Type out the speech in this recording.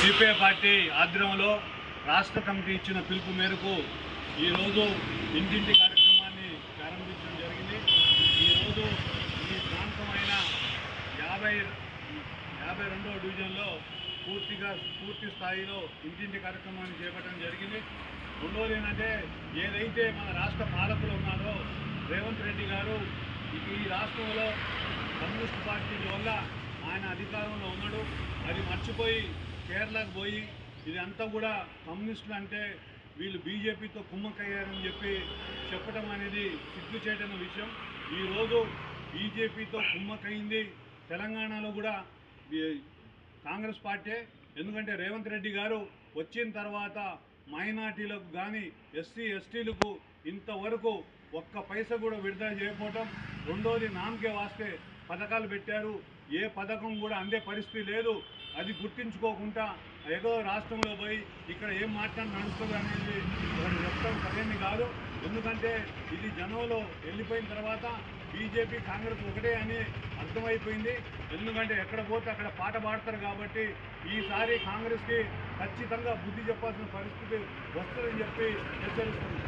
CPI party ఆధ్వర్యంలో రాష్ట్ర committee ఇచ్చిన పిలుపు మేరకు ఈరోజు ఇంటింటి కార్యక్రమాన్ని ప్రారంభించడం జరిగింది. ఈరోజు ఈ ప్రాంతమైన 52వ డివిజన్లో పూర్తి స్థాయిలో ఇంటింటి కార్యక్రమాన్ని చేపట్టడం జరిగింది. రెండోది ఏంటంటే ఏదైతే మన రాష్ట్ర పాలకులు ఉన్నారో రేవంత్ రెడ్డి గారు ఈ రాష్ట్రంలో కమ్యూనిస్ట్ పార్టీ వల్ల ఆయన అధికారంలో ఉన్నాడు, అది మర్చిపోయి కేరళకు పోయి ఇదంతా కూడా కమ్యూనిస్టులు అంటే వీళ్ళు బీజేపీతో కుమ్మక్కయ్యారని చెప్పడం అనేది సిగ్గుచేటైన విషయం. ఈరోజు బీజేపీతో కుమ్మక్కయింది తెలంగాణలో కూడా కాంగ్రెస్ పార్టీ. ఎందుకంటే రేవంత్ రెడ్డి గారు వచ్చిన తర్వాత మైనార్టీలకు కానీ ఎస్సీ ఎస్టీలకు ఇంతవరకు ఒక్క పైసా కూడా విడుదల చేయకపోవటం. రెండోది నామకే వాస్తే పథకాలు పెట్టారు, ఏ పథకం కూడా అందే పరిస్థితి లేదు. అది గుర్తించుకోకుండా ఏదో రాష్ట్రంలో పోయి ఇక్కడ ఏం మాట్లాడి నడుస్తుంది అనేది ఒకటి చెప్తాం సరైనది కాదు. ఎందుకంటే ఇది జనంలో వెళ్ళిపోయిన తర్వాత బీజేపీ కాంగ్రెస్ ఒకటే అని అర్థమైపోయింది. ఎందుకంటే ఎక్కడ పోతే అక్కడ పాట పాడతారు కాబట్టి ఈసారి కాంగ్రెస్కి ఖచ్చితంగా బుద్ధి చెప్పాల్సిన పరిస్థితి వస్తుందని చెప్పి హెచ్చరిస్తుంది.